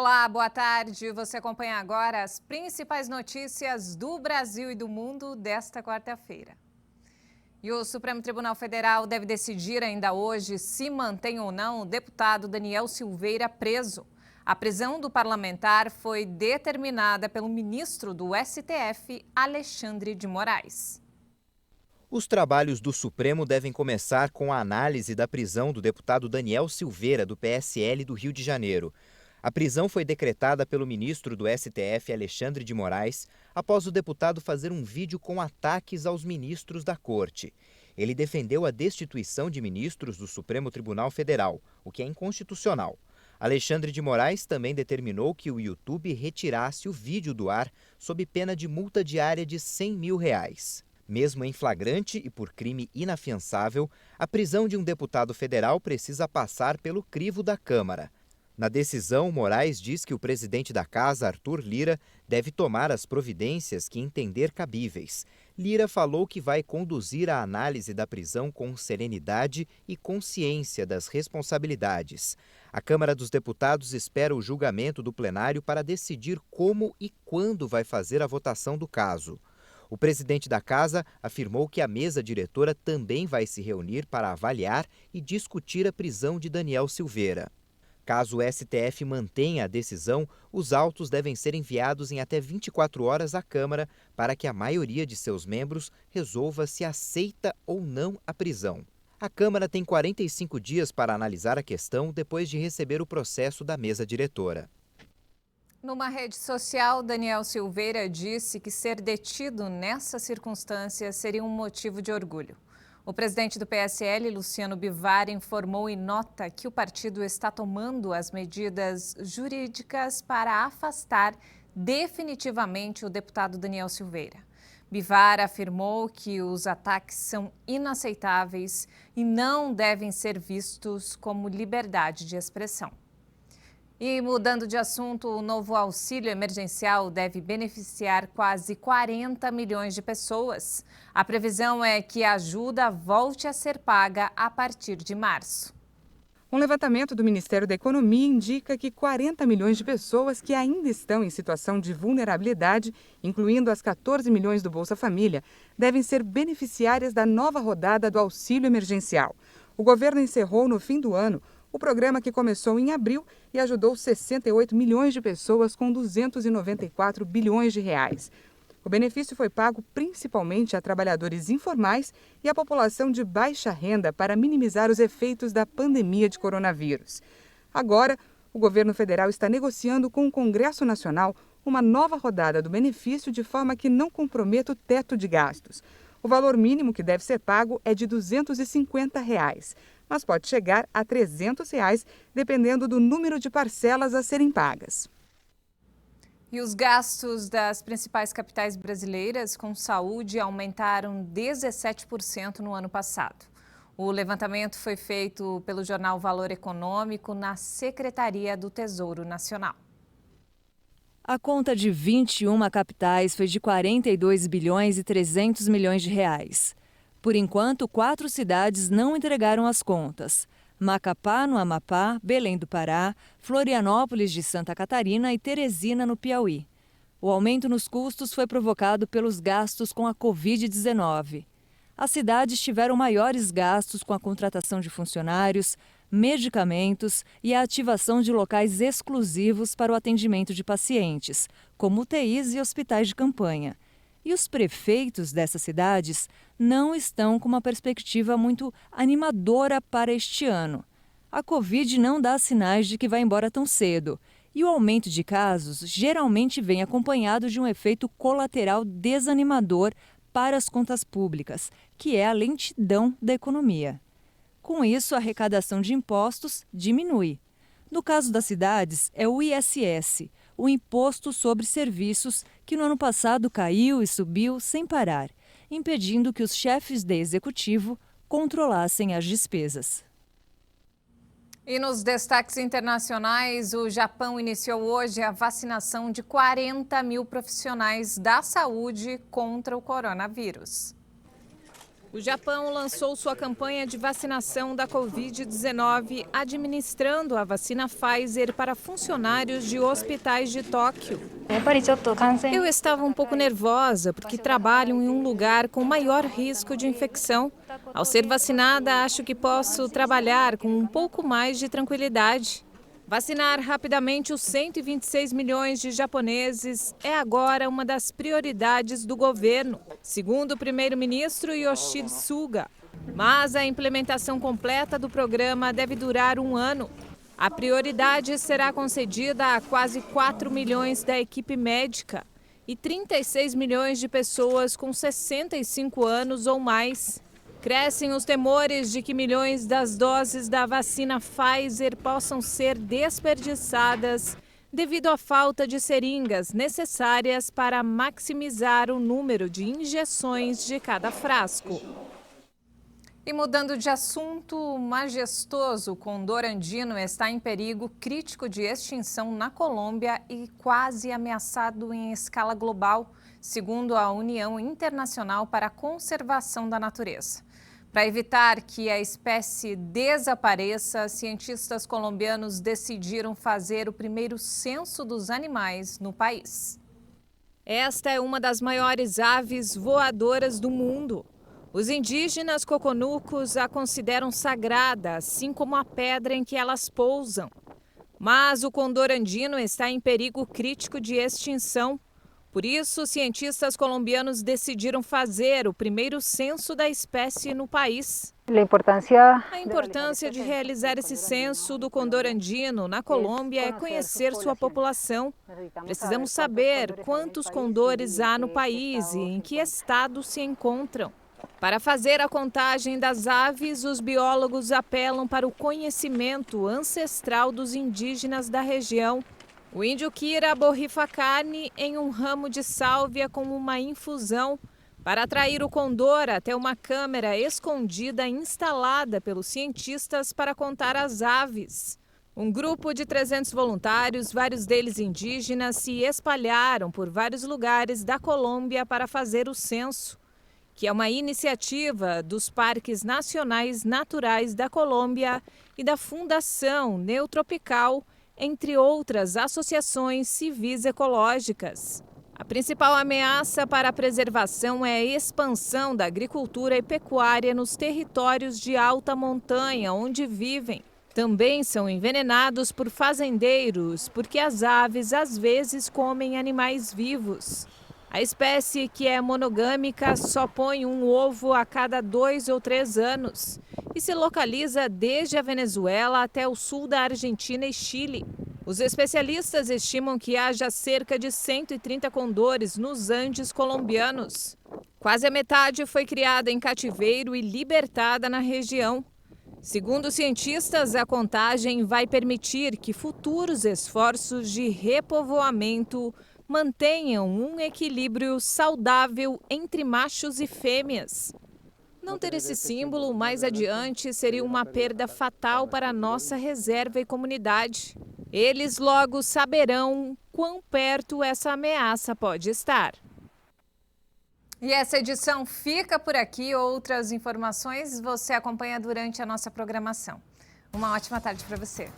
Olá, boa tarde. Você acompanha agora as principais notícias do Brasil e do mundo desta quarta-feira. E o Supremo Tribunal Federal deve decidir ainda hoje se mantém ou não o deputado Daniel Silveira preso. A prisão do parlamentar foi determinada pelo ministro do STF, Alexandre de Moraes. Os trabalhos do Supremo devem começar com a análise da prisão do deputado Daniel Silveira, do PSL do Rio de Janeiro. A prisão foi decretada pelo ministro do STF, Alexandre de Moraes, após o deputado fazer um vídeo com ataques aos ministros da corte. Ele defendeu a destituição de ministros do Supremo Tribunal Federal, o que é inconstitucional. Alexandre de Moraes também determinou que o YouTube retirasse o vídeo do ar sob pena de multa diária de R$100 mil. Mesmo em flagrante e por crime inafiançável, a prisão de um deputado federal precisa passar pelo crivo da Câmara. Na decisão, Moraes diz que o presidente da Casa, Arthur Lira, deve tomar as providências que entender cabíveis. Lira falou que vai conduzir a análise da prisão com serenidade e consciência das responsabilidades. A Câmara dos Deputados espera o julgamento do plenário para decidir como e quando vai fazer a votação do caso. O presidente da Casa afirmou que a mesa diretora também vai se reunir para avaliar e discutir a prisão de Daniel Silveira. Caso o STF mantenha a decisão, os autos devem ser enviados em até 24 horas à Câmara para que a maioria de seus membros resolva se aceita ou não a prisão. A Câmara tem 45 dias para analisar a questão depois de receber o processo da mesa diretora. Numa rede social, Daniel Silveira disse que ser detido nessas circunstâncias seria um motivo de orgulho. O presidente do PSL, Luciano Bivar, informou em nota que o partido está tomando as medidas jurídicas para afastar definitivamente o deputado Daniel Silveira. Bivar afirmou que os ataques são inaceitáveis e não devem ser vistos como liberdade de expressão. E mudando de assunto, o novo auxílio emergencial deve beneficiar quase 40 milhões de pessoas. A previsão é que a ajuda volte a ser paga a partir de março. Um levantamento do Ministério da Economia indica que 40 milhões de pessoas que ainda estão em situação de vulnerabilidade, incluindo as 14 milhões do Bolsa Família, devem ser beneficiárias da nova rodada do auxílio emergencial. O governo encerrou no fim do ano o programa que começou em abril e ajudou 68 milhões de pessoas com 294 bilhões de reais. O benefício foi pago principalmente a trabalhadores informais e à população de baixa renda para minimizar os efeitos da pandemia de coronavírus. Agora, o governo federal está negociando com o Congresso Nacional uma nova rodada do benefício de forma que não comprometa o teto de gastos. O valor mínimo que deve ser pago é de R$ 250, mas pode chegar a R$ 300, dependendo do número de parcelas a serem pagas. E os gastos das principais capitais brasileiras com saúde aumentaram 17% no ano passado. O levantamento foi feito pelo jornal Valor Econômico na Secretaria do Tesouro Nacional. A conta de 21 capitais foi de 42 bilhões e 300 milhões de reais. Por enquanto, 4 cidades não entregaram as contas: Macapá, no Amapá, Belém do Pará, Florianópolis de Santa Catarina e Teresina, no Piauí. O aumento nos custos foi provocado pelos gastos com a Covid-19. As cidades tiveram maiores gastos com a contratação de funcionários, medicamentos e a ativação de locais exclusivos para o atendimento de pacientes, como UTIs e hospitais de campanha. E os prefeitos dessas cidades não estão com uma perspectiva muito animadora para este ano. A Covid não dá sinais de que vai embora tão cedo, e o aumento de casos geralmente vem acompanhado de um efeito colateral desanimador para as contas públicas, que é a lentidão da economia. Com isso, a arrecadação de impostos diminui. No caso das cidades, é o ISS, o Imposto sobre Serviços, que no ano passado caiu e subiu sem parar, impedindo que os chefes de executivo controlassem as despesas. E nos destaques internacionais, o Japão iniciou hoje a vacinação de 40 mil profissionais da saúde contra o coronavírus. O Japão lançou sua campanha de vacinação da Covid-19, administrando a vacina Pfizer para funcionários de hospitais de Tóquio. Eu estava um pouco nervosa porque trabalho em um lugar com maior risco de infecção. Ao ser vacinada, acho que posso trabalhar com um pouco mais de tranquilidade. Vacinar rapidamente os 126 milhões de japoneses é agora uma das prioridades do governo, segundo o primeiro-ministro Yoshihide Suga. Mas a implementação completa do programa deve durar um ano. A prioridade será concedida a quase 4 milhões da equipe médica e 36 milhões de pessoas com 65 anos ou mais. Crescem os temores de que milhões das doses da vacina Pfizer possam ser desperdiçadas devido à falta de seringas necessárias para maximizar o número de injeções de cada frasco. E mudando de assunto, o majestoso condor andino está em perigo crítico de extinção na Colômbia e quase ameaçado em escala global, segundo a União Internacional para a Conservação da Natureza. Para evitar que a espécie desapareça, cientistas colombianos decidiram fazer o primeiro censo dos animais no país. Esta é uma das maiores aves voadoras do mundo. Os indígenas coconucos a consideram sagrada, assim como a pedra em que elas pousam. Mas o condor andino está em perigo crítico de extinção. Por isso, cientistas colombianos decidiram fazer o primeiro censo da espécie no país. A importância de realizar esse censo do condor andino na Colômbia é conhecer sua população. Precisamos saber quantos condores há no país e em que estado se encontram. Para fazer a contagem das aves, os biólogos apelam para o conhecimento ancestral dos indígenas da região. O índio Kira borrifa carne em um ramo de sálvia com uma infusão para atrair o condor até uma câmera escondida instalada pelos cientistas para contar as aves. Um grupo de 300 voluntários, vários deles indígenas, se espalharam por vários lugares da Colômbia para fazer o censo, que é uma iniciativa dos Parques Nacionais Naturais da Colômbia e da Fundação Neotropical, entre outras associações civis ecológicas. A principal ameaça para a preservação é a expansão da agricultura e pecuária nos territórios de alta montanha onde vivem. Também são envenenados por fazendeiros, porque as aves às vezes comem animais vivos. A espécie, que é monogâmica, só põe um ovo a cada 2 ou 3 anos e se localiza desde a Venezuela até o sul da Argentina e Chile. Os especialistas estimam que haja cerca de 130 condores nos Andes colombianos. Quase a metade foi criada em cativeiro e libertada na região. Segundo cientistas, a contagem vai permitir que futuros esforços de repovoamento mantenham um equilíbrio saudável entre machos e fêmeas. Não ter esse símbolo mais adiante seria uma perda fatal para a nossa reserva e comunidade. Eles logo saberão quão perto essa ameaça pode estar. E essa edição fica por aqui. Outras informações você acompanha durante a nossa programação. Uma ótima tarde para você.